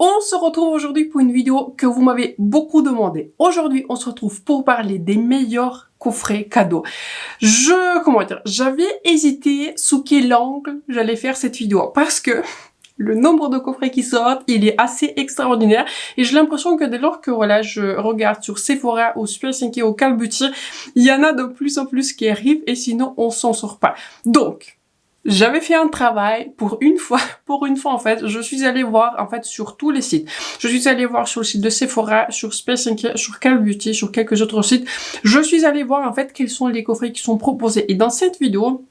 On se retrouve aujourd'hui pour une vidéo que vous m'avez beaucoup demandé. Aujourd'hui, on se retrouve pour parler des meilleurs coffrets cadeaux. J'avais hésité sous quel angle j'allais faire cette vidéo parce que le nombre de coffrets qui sortent, il est assez extraordinaire et j'ai l'impression que dès lors que je regarde sur Sephora ou Space NK ou Call Beauty, il y en a de plus en plus qui arrivent et sinon on s'en sort pas. Donc, j'avais fait un travail pour une fois en fait, je suis allée voir en fait sur tous les sites. Je suis allée voir sur le site de Sephora, sur Space NK, sur Call Beauty, sur quelques autres sites. Je suis allée voir en fait quels sont les coffrets qui sont proposés et dans cette vidéo,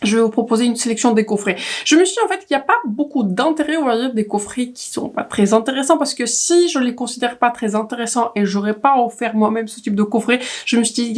je vais vous proposer une sélection des coffrets. Je me suis dit en fait qu'il n'y a pas beaucoup d'intérêt, vous voyez, des coffrets qui sont pas très intéressants parce que si je les considère pas très intéressants et j'aurais pas offert moi-même ce type de coffret, je me suis dit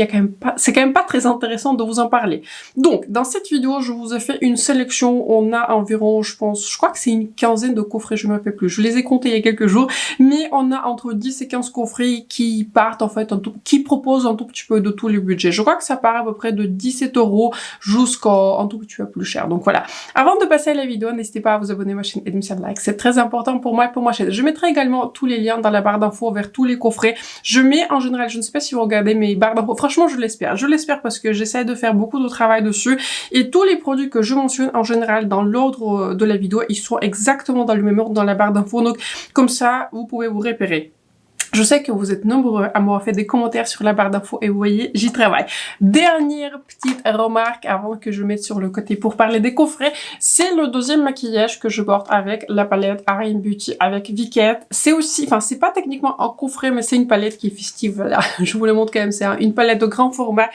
c'est quand même pas très intéressant de vous en parler. Donc, dans cette vidéo, je vous ai fait une sélection. On a environ, je crois que c'est une quinzaine de coffrets, je me rappelle plus. Je les ai comptés il y a quelques jours, mais on a entre 10 et 15 coffrets qui partent en fait, qui proposent un tout petit peu de tous les budgets. Je crois que ça part à peu près de 17 € jusqu'à que tu as plus cher. Donc voilà. Avant de passer à la vidéo, n'hésitez pas à vous abonner à ma chaîne et de me faire like. C'est très important pour moi et pour ma chaîne. Je mettrai également tous les liens dans la barre d'infos vers tous les coffrets. Je mets en général, je ne sais pas si vous regardez mes barres d'infos. Franchement, je l'espère. Je l'espère parce que j'essaie de faire beaucoup de travail dessus. Et tous les produits que je mentionne en général dans l'ordre de la vidéo, ils sont exactement dans le même ordre dans la barre d'infos. Donc comme ça, vous pouvez vous repérer. Je sais que vous êtes nombreux à m'avoir fait des commentaires sur la barre d'infos et vous voyez, j'y travaille. Dernière petite remarque avant que je mette sur le côté pour parler des coffrets, c'est le deuxième maquillage que je porte avec la palette Ariane Beauty avec Viquette. C'est aussi, enfin c'est pas techniquement un coffret mais c'est une palette qui est festive, voilà. Je vous le montre quand même, c'est une palette de grand format.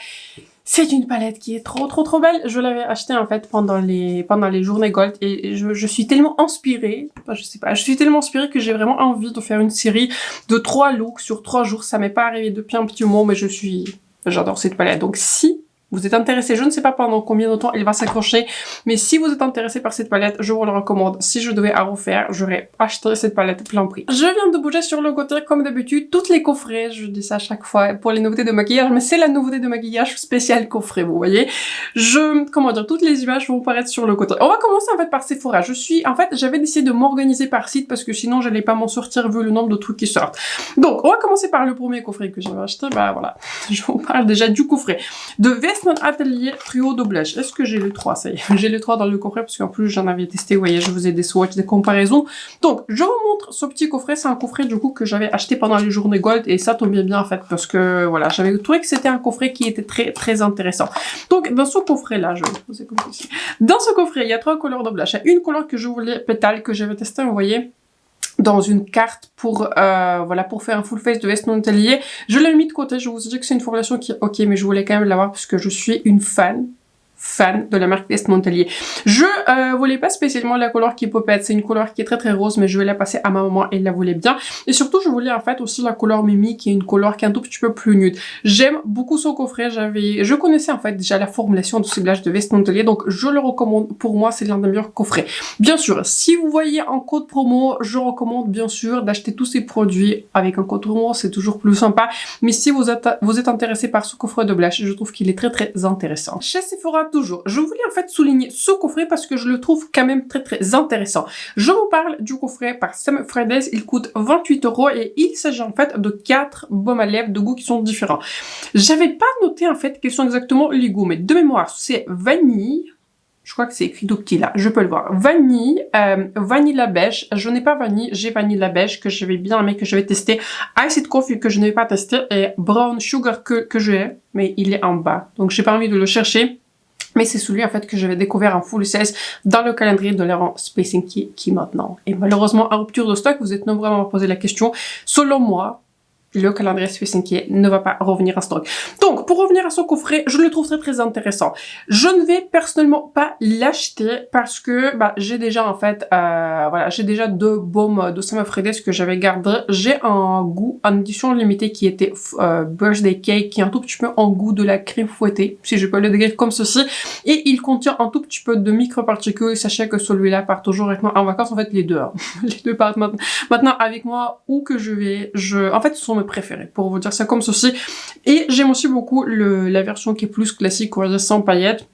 C'est une palette qui est trop belle. Je l'avais achetée en fait pendant les journées Gold et je suis tellement inspirée, je sais pas, je suis tellement inspirée que j'ai vraiment envie de faire une série de 3 looks sur 3 jours. Ça m'est pas arrivé depuis un petit moment mais j'adore cette palette. Donc si vous êtes intéressé, je ne sais pas pendant combien de temps elle va s'accrocher, mais si vous êtes intéressé par cette palette, je vous la recommande. Si je devais à refaire, j'aurais acheté cette palette plein prix. Je viens de bouger sur le côté comme d'habitude, toutes les coffrets, je dis ça à chaque fois pour les nouveautés de maquillage, mais c'est la nouveauté de maquillage spécial coffret, vous voyez. Toutes les images vont apparaître sur le côté. On va commencer en fait par Sephora. J'avais décidé de m'organiser par site parce que sinon j'allais pas m'en sortir vu le nombre de trucs qui sortent. Donc, on va commencer par le premier coffret que j'avais acheté. Bah voilà, je vous parle déjà du coffret de Vestment Atelier Trio de Blush. Est-ce que j'ai les 3? Ça y est, j'ai les 3 dans le coffret parce qu'en plus j'en avais testé, vous voyez, je vous ai des swatchs, des comparaisons. Donc, je vous montre ce petit coffret. C'est un coffret du coup que j'avais acheté pendant les journées Gold et ça tombait bien en fait parce que voilà, j'avais trouvé que c'était un coffret qui était très intéressant. Donc, dans ce coffret là, dans ce coffret, il y a 3 couleurs de blush. Il y a une couleur que je voulais pétale que j'avais testé, vous voyez, dans une carte pour pour faire un full face de Vestment Atelier. Je l'ai mis de côté, je vous ai dit que c'est une formulation qui est ok, mais je voulais quand même l'avoir parce que je suis une fan de la marque Vestment Atelier. Je voulais pas spécialement la couleur qui popette, c'est une couleur qui est très rose, mais je vais la passer à ma maman, elle la voulait bien. Et surtout, je voulais en fait aussi la couleur Mimi, qui est une couleur qui est un tout petit peu plus nude. J'aime beaucoup ce coffret, je connaissais en fait déjà la formulation de ciblage de Vestment Atelier, donc je le recommande. Pour moi, c'est l'un des meilleurs coffrets. Bien sûr, si vous voyez un code promo, je recommande bien sûr d'acheter tous ces produits avec un code promo, c'est toujours plus sympa. Mais si vous êtes intéressé par ce coffret de blush, je trouve qu'il est très intéressant. Chez Sephora, toujours. Je voulais en fait souligner ce coffret parce que je le trouve quand même très intéressant. Je vous parle du coffret par Sam Fredez. Il coûte 28 € et il s'agit en fait de 4 baumes à lèvres de goûts qui sont différents. J'avais pas noté en fait quels sont exactement les goûts, mais de mémoire, c'est vanille. Je crois que c'est écrit tout petit là, je peux le voir. Vanille, vanilla beige. Je n'ai pas vanille, j'ai vanilla beige que j'avais bien aimé, que j'avais testé. Iced coffee que je n'avais pas testé et brown sugar que j'ai, mais il est en bas. Donc j'ai pas envie de le chercher. Mais c'est celui en fait que j'avais découvert en full size dans le calendrier de l'Aran Space NK qui maintenant est malheureusement en rupture de stock. Vous êtes nombreux à me poser la question. Selon moi, le calendrier Space NK ne va pas revenir en stock. Donc, pour revenir à ce coffret, je le trouve très intéressant. Je ne vais personnellement pas l'acheter parce que j'ai déjà en fait, j'ai déjà 2 baumes de Sam Fredez que j'avais gardé. J'ai un goût en édition limitée qui était Birthday Cake, qui est un tout petit peu en goût de la crème fouettée, si je peux le décrire comme ceci. Et il contient un tout petit peu de microparticules. Sachez que celui-là part toujours avec moi en vacances. En fait, les deux, hein. Les deux partent maintenant avec moi où que je vais. En fait, ce sont mes préférés, pour vous dire ça comme ceci. Et j'aime aussi beaucoup la version qui est plus classique, sans paillettes.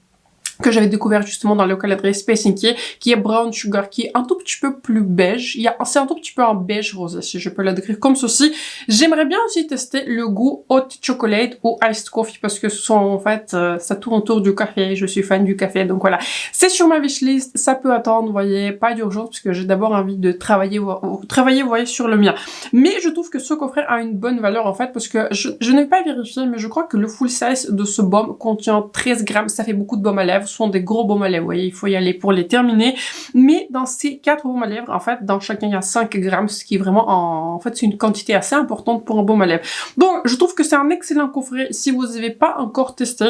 que j'avais découvert justement dans le calendrier Space Inky, qui est Brown Sugar, qui est un tout petit peu plus beige. C'est un tout petit peu un beige rosé, si je peux la décrire comme ceci. J'aimerais bien aussi tester le goût Hot Chocolate ou Iced Coffee, parce que ce sont en fait, ça tourne autour du café, je suis fan du café, donc voilà. C'est sur ma wishlist, ça peut attendre, vous voyez, pas d'urgence, parce que j'ai d'abord envie de travailler, vous voyez, sur le mien. Mais je trouve que ce coffret a une bonne valeur en fait, parce que je n'ai pas vérifié, mais je crois que le full size de ce baume contient 13 grammes, ça fait beaucoup de baume à lèvres. Sont des gros baumes à lèvres, vous voyez, il faut y aller pour les terminer. Mais dans ces 4 baumes à lèvres, en fait, dans chacun, il y a 5 grammes, ce qui est vraiment, en fait, c'est une quantité assez importante pour un baume à lèvres. Donc, je trouve que c'est un excellent coffret si vous n'avez pas encore testé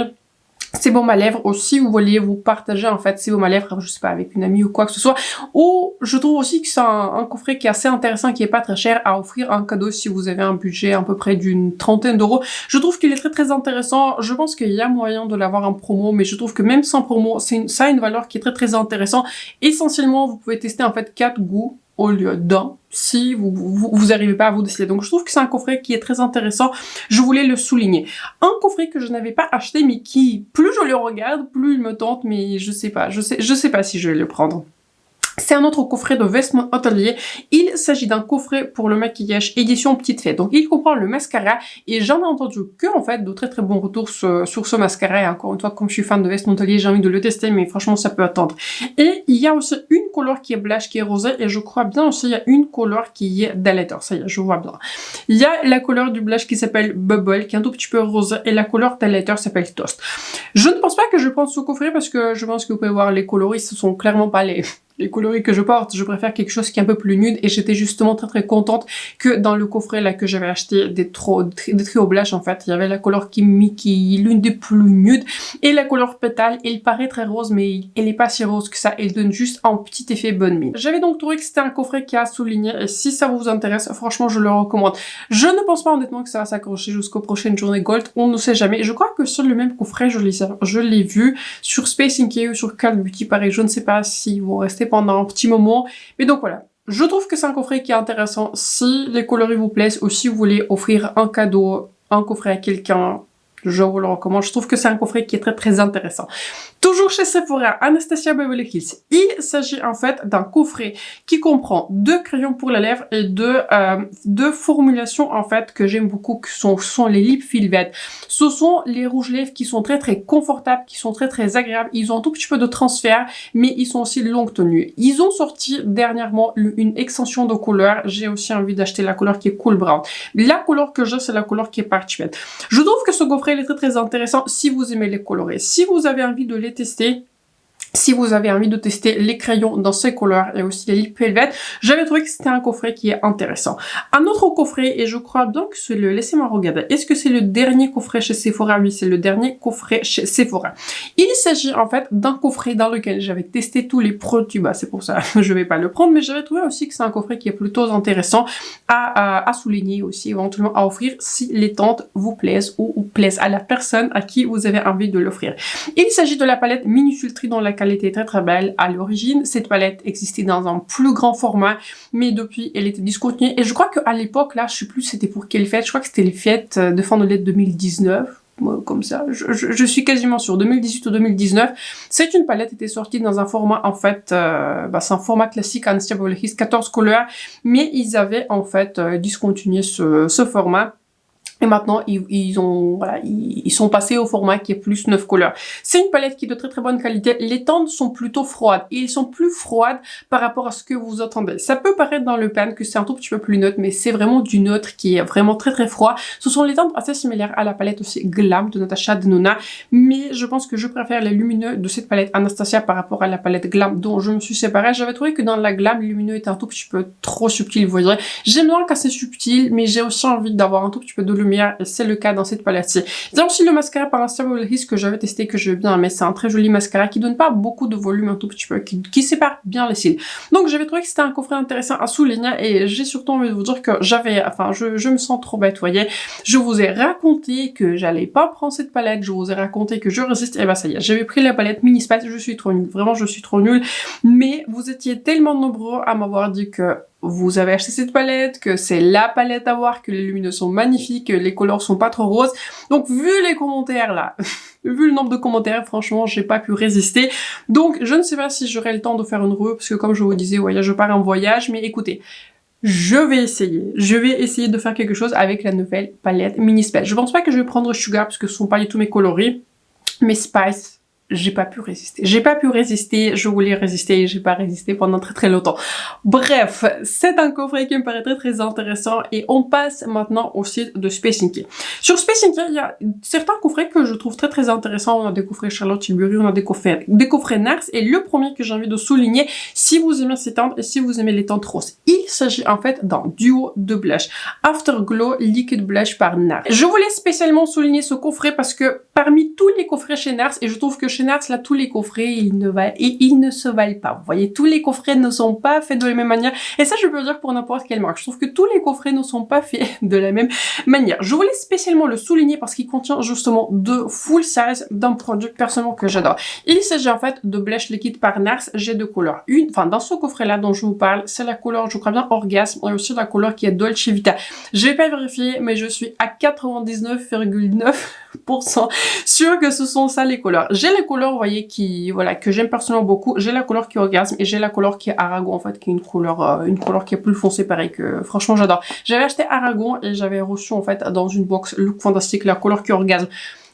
ces baumes à lèvres, aussi vous vouliez vous partager en fait ces baumes à lèvres, je sais pas, avec une amie ou quoi que ce soit, ou je trouve aussi que c'est un coffret qui est assez intéressant, qui est pas très cher à offrir en cadeau si vous avez un budget à peu près d'une trentaine d'euros. Je trouve qu'il est très très intéressant, je pense qu'il y a moyen de l'avoir en promo, mais je trouve que même sans promo, ça a une valeur qui est très très intéressante. Essentiellement, vous pouvez tester en fait 4 goûts au lieu d'un, si vous arrivez pas à vous décider. Donc je trouve que c'est un coffret qui est très intéressant, je voulais le souligner. Un coffret que je n'avais pas acheté, mais qui, plus je le regarde, plus il me tente, mais je sais pas si je vais le prendre. C'est un autre coffret de vêtements hôteliers. Il s'agit d'un coffret pour le maquillage édition petite fête. Donc il comprend le mascara et j'en ai entendu que en fait de très très bons retours sur ce mascara. Et encore une fois, comme je suis fan de vêtements hôteliers, j'ai envie de le tester, mais franchement ça peut attendre. Et il y a aussi une couleur qui est blush, qui est rosée, et je crois bien aussi il y a une couleur qui est Daleter. Ça y est, je vois bien. Il y a la couleur du blush qui s'appelle Bubble, qui est un tout petit peu rosé, et la couleur Daleter s'appelle Toast. Je ne pense pas que je prenne ce coffret parce que je pense que vous pouvez voir les coloris, ce sont clairement pas les coloris que je porte. Je préfère quelque chose qui est un peu plus nude, et j'étais justement très très contente que dans le coffret là que j'avais acheté des trio blush, en fait il y avait la couleur qui est l'une des plus nudes, et la couleur pétale. Elle paraît très rose, mais elle est pas si rose que ça, elle donne juste un petit effet bonne mine. J'avais donc trouvé que c'était un coffret qui a souligné, et si ça vous intéresse, franchement je le recommande. Je ne pense pas honnêtement que ça va s'accrocher jusqu'aux prochaines journées Gold, on ne sait jamais. Je crois que sur le même coffret je l'ai vu sur Space Inky ou sur Call Beauty, pareil, je ne sais pas si vous restez pendant un petit moment, mais donc voilà. Je trouve que c'est un coffret qui est intéressant si les coloris vous plaisent, ou si vous voulez offrir un cadeau, un coffret à quelqu'un, je vous le recommande. Je trouve que c'est un coffret qui est très très intéressant. Toujours chez Sephora, Anastasia Beverly Hills, il s'agit en fait d'un coffret qui comprend 2 crayons pour la lèvre et deux formulations en fait que j'aime beaucoup, que sont les Lip Velvet. Ce sont les rouges lèvres qui sont très très confortables, qui sont très très agréables. Ils ont un tout petit peu de transfert, mais ils sont aussi de longue tenue. Ils ont sorti dernièrement une extension de couleur. J'ai aussi envie d'acheter la couleur qui est Cool Brown. La couleur que j'ai, c'est la couleur qui est Parchment. Je trouve que ce coffret il est très très intéressant si vous aimez les colorés. Si vous avez envie de les tester, si vous avez envie de tester les crayons dans ces couleurs et aussi les Lip Velvet, j'avais trouvé que c'était un coffret qui est intéressant. Un autre coffret, et je crois donc que c'est laissez-moi regarder, est-ce que c'est le dernier coffret chez Sephora? Oui, c'est le dernier coffret chez Sephora. Il s'agit en fait d'un coffret dans lequel j'avais testé tous les produits, bah c'est pour ça je vais pas le prendre, mais j'avais trouvé aussi que c'est un coffret qui est plutôt intéressant à souligner aussi, éventuellement à offrir si les tentes vous plaisent ou plaisent à la personne à qui vous avez envie de l'offrir. Il s'agit de la palette Mini Sultry dont la qualité est très très belle à l'origine. Cette palette existait dans un plus grand format, mais depuis elle était discontinuée, et je crois qu'à l'époque là, je sais plus c'était pour quelle fête, je crois que c'était les fêtes de fin de l'année 2019, comme ça, je suis quasiment sûre, 2018 ou 2019. C'est une palette qui était sortie dans un format en fait, c'est un format classique Anastasia Beverly Hills, 14 couleurs, mais ils avaient en fait discontinué ce format. Et maintenant, ils sont passés au format qui est plus 9 couleurs. C'est une palette qui est de très très bonne qualité. Les teintes sont plutôt froides, et ils sont plus froides par rapport à ce que vous attendez. Ça peut paraître dans le pan que c'est un tout petit peu plus neutre, mais c'est vraiment du neutre qui est vraiment très très froid. Ce sont les teintes assez similaires à la palette aussi Glam de Natasha Denona, mais je pense que je préfère les lumineux de cette palette Anastasia par rapport à la palette Glam dont je me suis séparée. J'avais trouvé que dans la Glam, les lumineux étaient un tout petit peu trop subtils, vous voyez. J'aime bien quand c'est subtil, mais j'ai aussi envie d'avoir un tout petit peu de lumière, et c'est le cas dans cette palette-ci. Il y a aussi le mascara par Anastasia Beverly Hills que j'avais testé, que j'ai bien aimé. C'est un très joli mascara qui donne pas beaucoup de volume, un tout petit peu, qui sépare bien les cils. Donc j'avais trouvé que c'était un coffret intéressant à souligner, et j'ai surtout envie de vous dire que je me sens trop bête, vous voyez. Je vous ai raconté que j'allais pas prendre cette palette, je vous ai raconté que je résiste, et bah ça y est, j'avais pris la palette Mini Spice, je suis trop nulle, vraiment je suis trop nulle, mais vous étiez tellement nombreux à m'avoir dit que vous avez acheté cette palette, que c'est la palette à voir, que les lumineux sont magnifiques, que les couleurs sont pas trop roses. Donc vu les commentaires là, vu le nombre de commentaires, franchement, j'ai pas pu résister. Donc je ne sais pas si j'aurai le temps de faire une review, parce que comme je vous disais, ouais, je pars en voyage, mais écoutez, je vais essayer de faire quelque chose avec la nouvelle palette Mini Spice. Je pense pas que je vais prendre Sugar, parce que ce sont pas du tout mes coloris, mais Spice, j'ai pas pu résister. Je voulais résister et j'ai pas résisté pendant très longtemps. Bref, c'est un coffret qui me paraît très intéressant et on passe maintenant au site de Space Inky. Sur Space Inky, il y a certains coffrets que je trouve très intéressants. On a des coffrets Charlotte Tilbury, on a des coffrets NARS et le premier que j'ai envie de souligner, si vous aimez ces teintes et si vous aimez les teintes roses, il s'agit en fait d'un duo de blush Afterglow Liquid Blush par NARS. Je voulais spécialement souligner ce coffret parce que parmi tous les coffrets chez NARS, et je trouve que chez NARS, là, tous les coffrets, ils ne se valent pas. Vous voyez, tous les coffrets ne sont pas faits de la même manière. Et ça, je peux le dire pour n'importe quelle marque. Je trouve que tous les coffrets ne sont pas faits de la même manière. Je voulais spécialement le souligner parce qu'il contient justement deux full size d'un produit personnellement que j'adore. Il s'agit en fait de blush liquide par NARS. J'ai deux couleurs. Dans ce coffret-là dont je vous parle, c'est la couleur, je crois bien, Orgasme et aussi la couleur qui est Dolce Vita. Je vais pas vérifier, mais je suis à 99,9% sûre que ce sont ça les couleurs. J'ai les couleurs, vous voyez, que j'aime personnellement beaucoup. J'ai la couleur qui est Orgasme et j'ai la couleur qui est Aragon, en fait, qui est une couleur qui est plus foncée, pareil, que franchement j'adore. J'avais acheté Aragon et j'avais reçu, en fait, dans une box Look Fantastique, la couleur qui est Orgasme.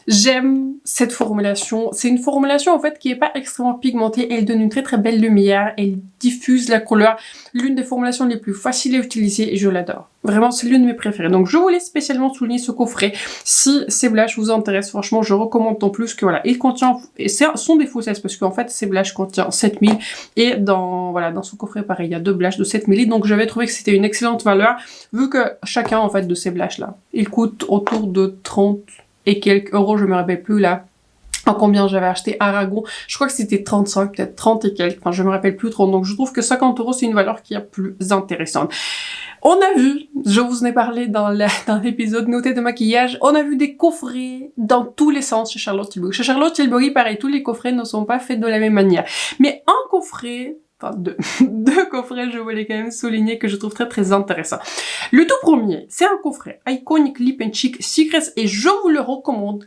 J'aime cette formulation. C'est une formulation en fait qui est pas extrêmement pigmentée. Elle donne une très belle lumière. Elle diffuse la couleur. L'une des formulations les plus faciles à utiliser et je l'adore. Vraiment, c'est l'une de mes préférées. Donc je voulais spécialement souligner ce coffret. Si ces blushes vous intéressent, franchement, je recommande en plus que voilà, il contient, et ce sont des full size parce qu'en fait, ces blushes contiennent 7000 et dans ce coffret, pareil, il y a deux blushes de 7000. Donc j'avais trouvé que c'était une excellente valeur vu que chacun en fait de ces blushes là, il coûte autour de 30 et quelques euros, je me rappelle plus là en combien j'avais acheté Aragon. Je crois que c'était 35, peut-être 30 et quelques, enfin je me rappelle plus trop. Donc je trouve que 50 euros c'est une valeur qui est plus intéressante. On a vu, je vous en ai parlé dans l'épisode noté de maquillage, on a vu des coffrets dans tous les sens chez Charlotte Tilbury. Chez Charlotte Tilbury, pareil, tous les coffrets ne sont pas faits de la même manière. Mais un coffret, enfin deux coffrets, je voulais quand même souligner que je trouve très intéressant. Le tout premier, c'est un coffret Iconic Lip and Cheek Secrets et je vous le recommande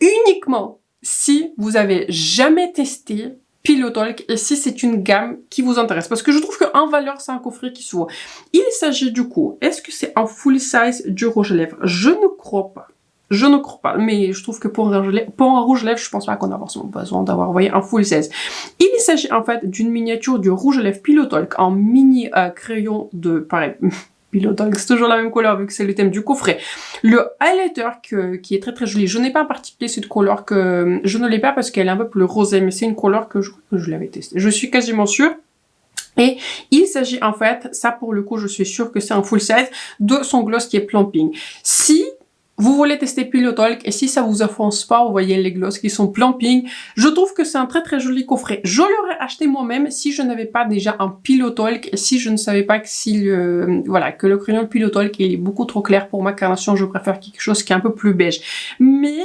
uniquement si vous avez jamais testé Pillow Talk et si c'est une gamme qui vous intéresse. Parce que je trouve qu'en valeur, c'est un coffret qui s'ouvre. Il s'agit du coup, est-ce que c'est un full size du rouge à lèvres? Je ne crois pas. Je ne crois pas, mais je trouve que pour un rouge à lèvres, je pense pas qu'on a forcément besoin d'avoir, voyez, un full size. Il s'agit en fait d'une miniature du rouge à lèvres Pillow Talk en mini crayon de, pareil, Pillow Talk, c'est toujours la même couleur vu que c'est le thème du coffret. Le highlighter qui est très joli. Je n'ai pas en particulier cette couleur que, je ne l'ai pas parce qu'elle est un peu plus rosée, mais c'est une couleur que je l'avais testée. Je suis quasiment sûre. Et il s'agit en fait, ça pour le coup, je suis sûre que c'est un full size, de son gloss qui est plumping. Si vous voulez tester Pillow Talk et si ça vous offense pas, vous voyez les gloss qui sont plumping, je trouve que c'est un très joli coffret. Je l'aurais acheté moi-même si je n'avais pas déjà un Pillow Talk et si je ne savais pas que que le crayon Pillow Talk il est beaucoup trop clair pour ma carnation, je préfère quelque chose qui est un peu plus beige. Mais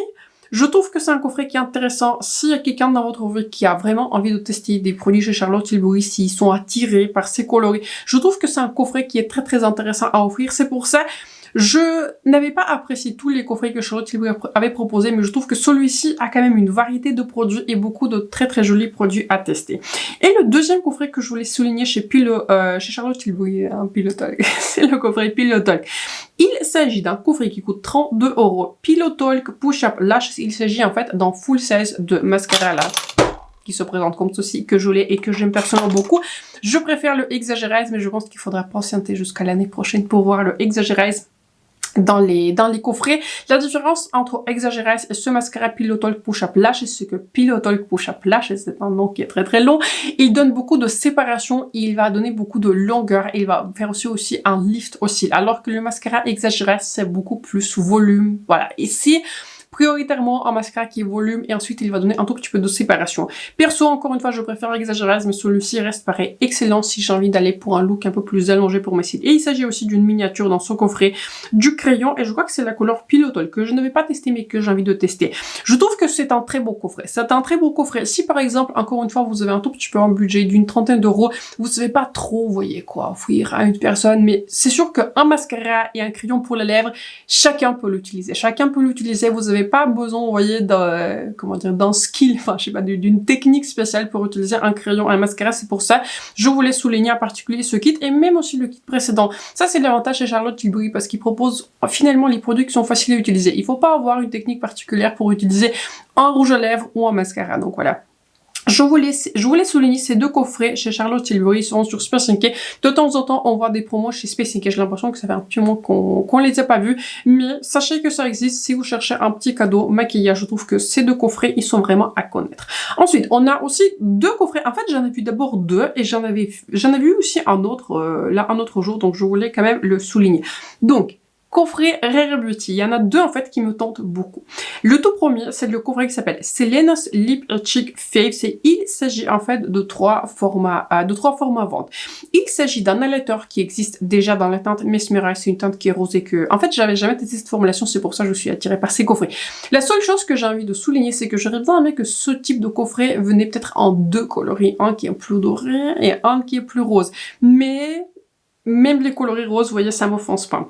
je trouve que c'est un coffret qui est intéressant s'il y a quelqu'un dans votre vie qui a vraiment envie de tester des produits chez Charlotte Tilbury, s'ils sont attirés par ces coloris. Je trouve que c'est un coffret qui est très intéressant à offrir. C'est pour ça je n'avais pas apprécié tous les coffrets que Charlotte Tilbury avait proposés, mais je trouve que celui-ci a quand même une variété de produits et beaucoup de très jolis produits à tester. Et le deuxième coffret que je voulais souligner chez Charlotte Tilbury, Pillow Talk, c'est le coffret Pillow Talk. Il s'agit d'un coffret qui coûte 32 euros. Pillow Talk Push Up Lash. Il s'agit en fait d'un full size de mascara là qui se présente comme ceci, que je l'ai et que j'aime personnellement beaucoup. Je préfère le Exagerize, mais je pense qu'il faudra patienter jusqu'à l'année prochaine pour voir le Exagerize dans les coffrets. La différence entre Exagerize et ce mascara Pillow Talk Push Up Lash, c'est que Pillow Talk Push Up Lash, c'est un nom qui est très long, il donne beaucoup de séparation, il va donner beaucoup de longueur, il va faire aussi un lift aussi, alors que le mascara Exagerize, c'est beaucoup plus volume, voilà. Ici, prioritairement un mascara qui est volume et ensuite il va donner un tout petit peu de séparation. Perso, encore une fois, je préfère exagérer, mais celui-ci reste pareil excellent si j'ai envie d'aller pour un look un peu plus allongé pour mes cils. Et il s'agit aussi d'une miniature dans son coffret, du crayon, et je crois que c'est la couleur Pilotol que je ne vais pas tester mais que j'ai envie de tester. Je trouve que c'est un très beau coffret. C'est un très beau coffret. Si par exemple, encore une fois, vous avez un tout petit peu un budget d'une trentaine d'euros, vous savez pas trop, vous voyez quoi, offrir à une personne, mais c'est sûr qu'un mascara et un crayon pour les lèvres, chacun peut l'utiliser. Chacun peut l'utiliser. Vous n'avez pas besoin, vous voyez, d'un, comment dire, d'un skill, enfin, je sais pas, d'une technique spéciale pour utiliser un crayon et un mascara. C'est pour ça, je voulais souligner en particulier ce kit et même aussi le kit précédent. Ça, c'est l'avantage chez Charlotte Tilbury parce qu'ils proposent finalement les produits qui sont faciles à utiliser. Il faut pas avoir une technique particulière pour utiliser un rouge à lèvres ou un mascara. Donc voilà. Je voulais souligner ces deux coffrets chez Charlotte Tilbury, ils sont sur Space NK. De temps en temps, on voit des promos chez Space NK. J'ai l'impression que ça fait un petit moment qu'on les a pas vus. Mais sachez que ça existe si vous cherchez un petit cadeau maquillage. Je trouve que ces deux coffrets, ils sont vraiment à connaître. Ensuite, on a aussi deux coffrets. En fait, j'en ai vu d'abord deux et j'en avais vu aussi un autre, là, un autre jour. Donc, je voulais quand même le souligner. Donc, coffret Rare Beauty. Il y en a deux en fait qui me tentent beaucoup. Le tout premier, c'est le coffret qui s'appelle Selena's Lip Cheek Faves et il s'agit en fait de trois formats vente. Il s'agit d'un highlighter qui existe déjà dans la teinte Mesmerize, c'est une teinte qui est rosée que... En fait, j'avais jamais testé cette formulation, c'est pour ça que je suis attirée par ces coffrets. La seule chose que j'ai envie de souligner, c'est que j'aurais bien aimé que ce type de coffret venait peut-être en deux coloris, un qui est plus doré et un qui est plus rose. Mais même les coloris roses, vous voyez, ça m'offense pas.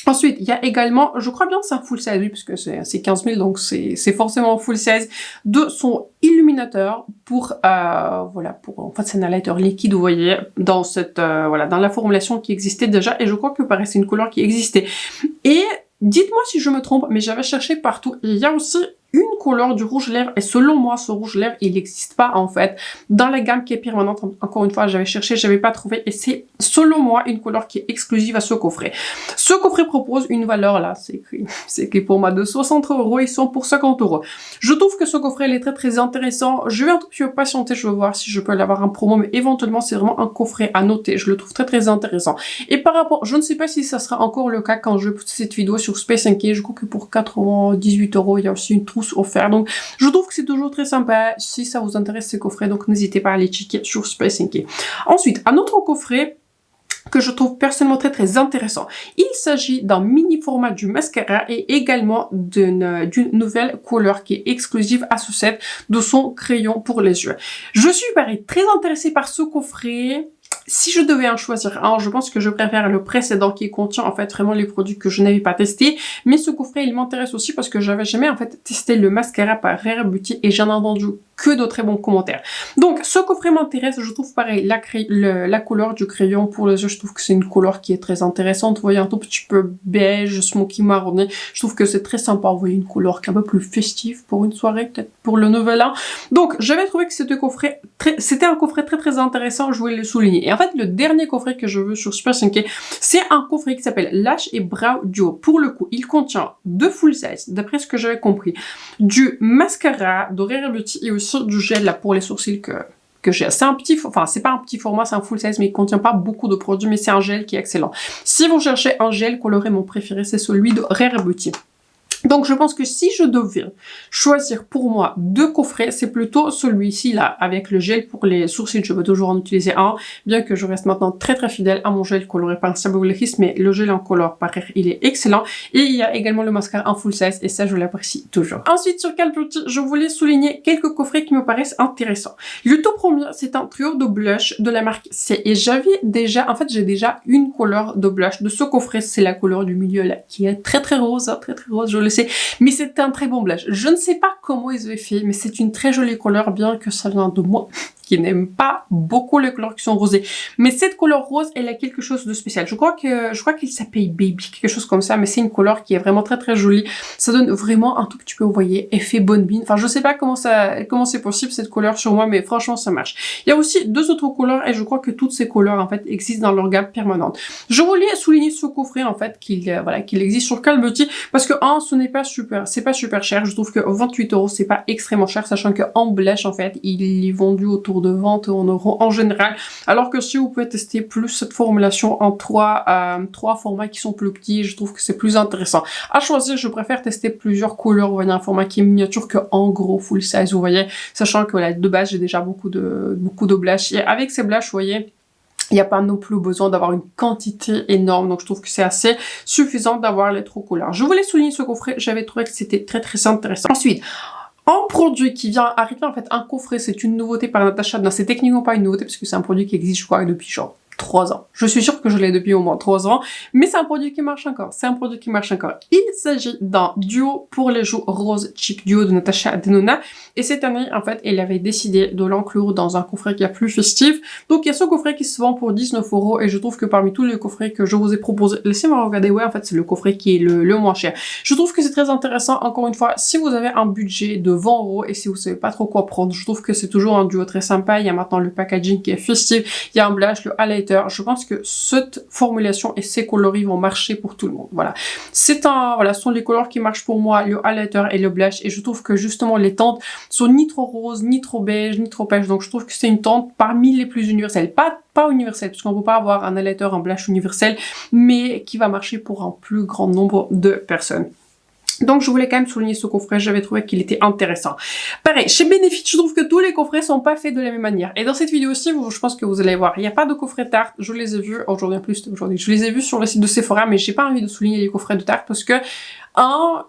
Ensuite, il y a également, je crois bien que c'est un full size, oui, parce que c'est 15 000, donc c'est forcément un full size, de son illuminateur pour, voilà, pour, en fait, c'est un highlighter liquide, vous voyez, dans cette, voilà, dans la formulation qui existait déjà, et je crois que pareil, c'est une couleur qui existait. Et dites-moi si je me trompe, mais j'avais cherché partout, il y a aussi une couleur du rouge lèvres et selon moi ce rouge lèvres il n'existe pas en fait dans la gamme qui est permanente. Encore une fois j'avais cherché, j'avais pas trouvé et c'est selon moi une couleur qui est exclusive à ce coffret. Ce coffret propose une valeur là, c'est écrit pour moi de 60 € et ils sont pour 50 €. Je trouve que ce coffret il est très très intéressant. Je vais un tout petit peu patienter, je vais voir si je peux l'avoir en promo mais éventuellement c'est vraiment un coffret à noter. Je le trouve très très intéressant. Et par rapport, je ne sais pas si ça sera encore le cas quand je vais poster cette vidéo sur Space NK. Je crois que pour 98 € il y a aussi une trousse offerte. Donc je trouve que c'est toujours très sympa si ça vous intéresse ces coffrets. Donc n'hésitez pas à les checker sur Space NK. Ensuite, un autre coffret que je trouve personnellement très très intéressant. Il s'agit d'un mini format du mascara et également d'une nouvelle couleur qui est exclusive à ce set de son crayon pour les yeux. Je suis pareil très intéressée par ce coffret. Si je devais en choisir un, je pense que je préfère le précédent qui contient en fait vraiment les produits que je n'avais pas testés. Mais ce coffret, il m'intéresse aussi parce que j'avais jamais en fait testé le mascara par Rare Beauty et j'en ai entendu que de très bons commentaires. Donc ce coffret m'intéresse, je trouve pareil la couleur du crayon pour les yeux, je trouve que c'est une couleur qui est très intéressante. Vous voyez un tout petit peu beige, smoky marronné, je trouve que c'est très sympa. Vous voyez une couleur qui est un peu plus festive pour une soirée, peut-être pour le nouvel an. Donc j'avais trouvé que c'était un coffret très très intéressant, je voulais le souligner. Et en fait le dernier coffret que je veux sur Space NK, c'est un coffret qui s'appelle Lash et Brow Duo. Pour le coup, il contient deux full size, d'après ce que j'avais compris, du mascara de Rare Beauty et aussi du gel là pour les sourcils que j'ai. C'est un petit, enfin c'est pas un petit format, c'est un full size mais il contient pas beaucoup de produits mais c'est un gel qui est excellent. Si vous cherchez un gel coloré, mon préféré c'est celui de Rare Beauty. Donc je pense que si je devais choisir pour moi deux coffrets, c'est plutôt celui-ci là, avec le gel pour les sourcils. Je veux toujours en utiliser un, bien que je reste maintenant très très fidèle à mon gel coloré par Saboulechis, mais le gel en color par Rare, il est excellent. Et il y a également le mascara en full size, et ça je l'apprécie toujours. Ensuite sur Call Beauty, je voulais souligner quelques coffrets qui me paraissent intéressants. Le tout premier, c'est un trio de blush de la marque C, et j'avais déjà, en fait j'ai déjà une couleur de blush de ce coffret, c'est la couleur du milieu là, qui est très très rose, hein, très très rose, je le sais, mais c'est un très bon blush. Je ne sais pas comment ils avaient fait, mais c'est une très jolie couleur, bien que ça vient de moi qui n'aime pas beaucoup les couleurs qui sont rosées. Mais cette couleur rose, elle a quelque chose de spécial. Je crois qu'il s'appelle Baby, quelque chose comme ça, mais c'est une couleur qui est vraiment très très jolie. Ça donne vraiment un tout petit peu, vous voyez, effet bonne mine. Enfin, je sais pas comment c'est possible cette couleur sur moi, mais franchement, ça marche. Il y a aussi deux autres couleurs et je crois que toutes ces couleurs, en fait, existent dans leur gamme permanente. Je voulais souligner ce coffret, en fait, qu'il existe sur Call Beauty parce que, c'est pas super cher. Je trouve que 28 € c'est pas extrêmement cher, sachant que en blush, en fait, il est vendu autour autour de 20 € en général. Alors que si vous pouvez tester plus cette formulation en trois formats qui sont plus petits, je trouve que c'est plus intéressant. À choisir, je préfère tester plusieurs couleurs, vous voyez, un format qui est miniature que en gros full size, vous voyez. Sachant que voilà, de base, j'ai déjà beaucoup de blushs. Et avec ces blushs, vous voyez, il n'y a pas non plus besoin d'avoir une quantité énorme, donc je trouve que c'est assez suffisant d'avoir les trois couleurs. Je voulais souligner ce coffret, j'avais trouvé que c'était très très intéressant. Ensuite, un produit qui vient arriver, en fait, un coffret, c'est une nouveauté par Natasha. Non, c'est techniquement pas une nouveauté parce que c'est un produit qui existe, je crois, depuis genre 3 ans. Je suis sûre que je l'ai depuis au moins 3 ans, mais c'est un produit qui marche encore. C'est un produit qui marche encore. Il s'agit d'un duo pour les joues rose cheek duo de Natasha Denona. Et cette année, en fait, elle avait décidé de l'inclure dans un coffret qui est plus festif. Donc, il y a ce coffret qui se vend pour 19 € et je trouve que parmi tous les coffrets que je vous ai proposés, laissez-moi regarder, ouais, en fait, c'est le coffret qui est le moins cher. Je trouve que c'est très intéressant. Encore une fois, si vous avez un budget de 20 € et si vous savez pas trop quoi prendre, je trouve que c'est toujours un duo très sympa. Il y a maintenant le packaging qui est festif. Il y a un blush, le highlighter. Je pense que cette formulation et ces coloris vont marcher pour tout le monde. Voilà. Ce sont les couleurs qui marchent pour moi, le highlighter et le blush. Et je trouve que justement, les teintes sont ni trop roses, ni trop beige, ni trop pêche. Donc, je trouve que c'est une teinte parmi les plus universelles. Pas universelle, parce qu'on peut pas avoir un highlighter, un blush universel, mais qui va marcher pour un plus grand nombre de personnes. Donc je voulais quand même souligner ce coffret, j'avais trouvé qu'il était intéressant. Pareil, chez Benefit, je trouve que tous les coffrets sont pas faits de la même manière. Et dans cette vidéo aussi, je pense que vous allez voir, il n'y a pas de coffret Tarte, je les ai vus, aujourd'hui en plus, je les ai vus sur le site de Sephora, mais j'ai pas envie de souligner les coffrets de Tarte parce que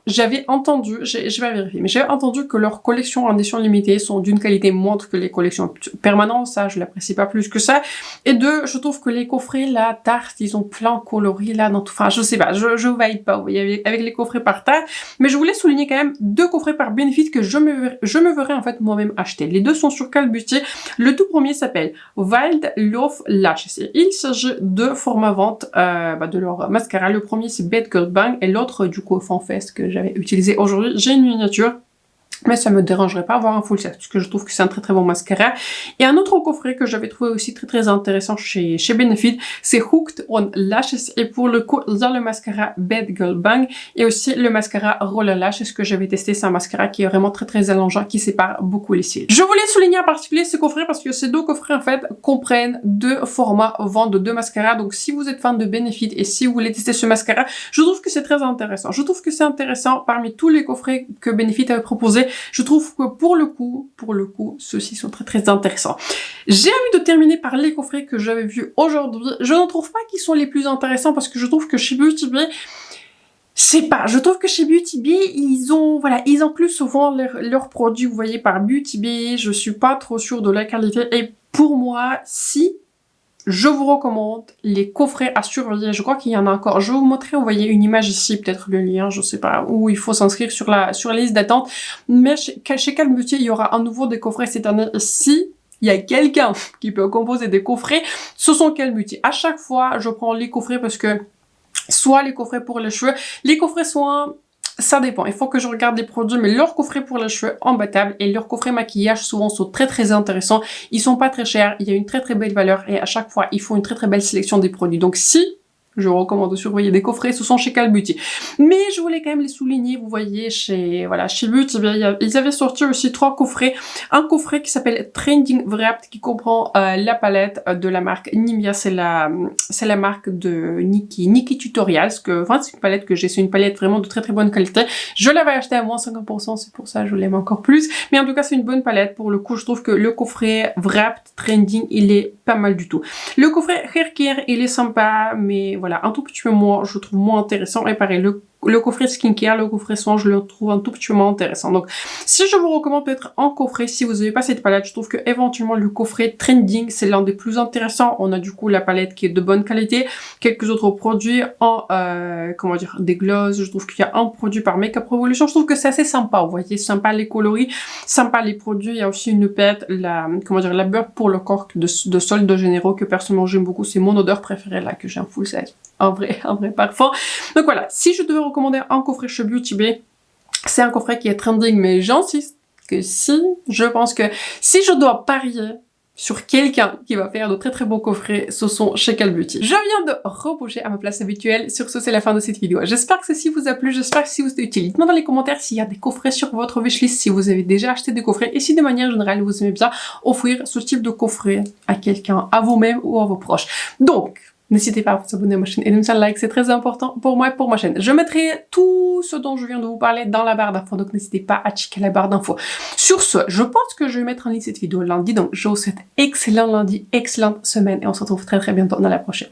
j'avais entendu, je vais vérifier, mais j'avais entendu que leurs collections en édition limitée sont d'une qualité moindre que les collections permanentes, ça je l'apprécie pas plus que ça. Et deux, je trouve que les coffrets là, Tarte, ils ont plein de coloris là, dans tout, enfin je sais pas, je vibe pas, vous voyez, avec les coffrets par Tarte, mais je voulais souligner quand même 2 coffrets par Benefit que je me verrais en fait moi-même acheter. Les deux sont sur Call Beauty. Le tout premier s'appelle Wild Love Lashes. Et il s'agit de format vente de leur mascara. Le premier c'est Bad Girl Bang et l'autre du coup Fanfest que j'avais utilisé aujourd'hui. J'ai une miniature. Mais ça me dérangerait pas avoir un full set, parce que je trouve que c'est un très très bon mascara. Et un autre coffret que j'avais trouvé aussi très très intéressant chez Benefit, c'est Hooked on Lashes. Et pour le coup, il y a le mascara Bad Girl Bang et aussi le mascara Roller Lash. Ce que j'avais testé, c'est un mascara qui est vraiment très très allégeant, qui sépare beaucoup les cils. Je voulais souligner en particulier ce coffret parce que ces 2 coffrets en fait comprennent 2 formats vente de 2 mascaras. Donc si vous êtes fan de Benefit et si vous voulez tester ce mascara, je trouve que c'est très intéressant. Je trouve que c'est intéressant parmi tous les coffrets que Benefit avait proposé. Je trouve que pour le coup, ceux-ci sont très très intéressants. J'ai envie de terminer par les coffrets que j'avais vus aujourd'hui. Je ne trouve pas qu'ils sont les plus intéressants parce que je trouve que chez Beauty Bay, je trouve que chez Beauty Bay, ils incluent souvent leurs produits, vous voyez, par Beauty Bay. Je suis pas trop sûre de la qualité et pour moi, je vous recommande les coffrets à surveiller. Je crois qu'il y en a encore. Je vais vous montrer, vous voyez une image ici, peut-être le lien, je sais pas, où il faut s'inscrire sur la liste d'attente. Mais chez Call Beauty, il y aura à nouveau des coffrets cette année. Si il y a quelqu'un qui peut composer des coffrets, ce sont Call Beauty. À chaque fois, je prends les coffrets parce que soit les coffrets pour les cheveux, les coffrets soins, ça dépend, il faut que je regarde les produits, mais leurs coffrets pour les cheveux imbattables et leurs coffrets maquillage souvent sont très très intéressants. Ils sont pas très chers, il y a une très très belle valeur et à chaque fois ils font une très très belle sélection des produits. Donc si je vous recommande de surveiller des coffrets, ce sont chez Call Beauty. Mais je voulais quand même les souligner, vous voyez, chez Beauty, ils avaient sorti aussi 3 coffrets. Un coffret qui s'appelle Trending Wrapped, qui comprend la palette de la marque Nimia, c'est la marque de Nikki Tutorials, c'est une palette que j'ai, c'est une palette vraiment de très très bonne qualité. Je l'avais achetée à moins 50%, c'est pour ça que je l'aime encore plus. Mais en tout cas, c'est une bonne palette. Pour le coup, je trouve que le coffret Wrapped Trending, il est pas mal du tout. Le coffret Hair Care, il est sympa, mais voilà, un tout petit peu moins, je trouve moins intéressant. Et pareil, le coffret skincare, le coffret soin, je le trouve un tout petit peu moins intéressant. Donc, si je vous recommande peut-être un coffret, si vous n'avez pas cette palette, je trouve que éventuellement le coffret Trending, c'est l'un des plus intéressants. On a du coup la palette qui est de bonne qualité, quelques autres produits en, des glosses. Je trouve qu'il y a un produit par Makeup Revolution. Je trouve que c'est assez sympa, vous voyez, sympa les coloris, sympa les produits. Il y a aussi une pète, la beurre pour le corps de soldes généraux que personnellement j'aime beaucoup. C'est mon odeur préférée là, que j'ai un full size. Un vrai parfum. Donc voilà, si je devais recommander un coffret chez Beauty Bay, c'est un coffret qui est trending, mais j'insiste que si je dois parier sur quelqu'un qui va faire de très très beaux coffrets, ce sont chez Cal Beauty. Je viens de rebouger à ma place habituelle. Sur ce, c'est la fin de cette vidéo. J'espère que ceci vous a plu, j'espère que si vous êtes utile. Dites-moi dans les commentaires s'il y a des coffrets sur votre wishlist, si vous avez déjà acheté des coffrets et si de manière générale vous aimez bien offrir ce type de coffret à quelqu'un, à vous-même ou à vos proches. Donc, n'hésitez pas à vous abonner à ma chaîne et de me faire un like, c'est très important pour moi et pour ma chaîne. Je mettrai tout ce dont je viens de vous parler dans la barre d'infos, donc n'hésitez pas à checker la barre d'infos. Sur ce, je pense que je vais mettre en ligne cette vidéo lundi, donc je vous souhaite excellent lundi, excellente semaine et on se retrouve très très bientôt dans la prochaine.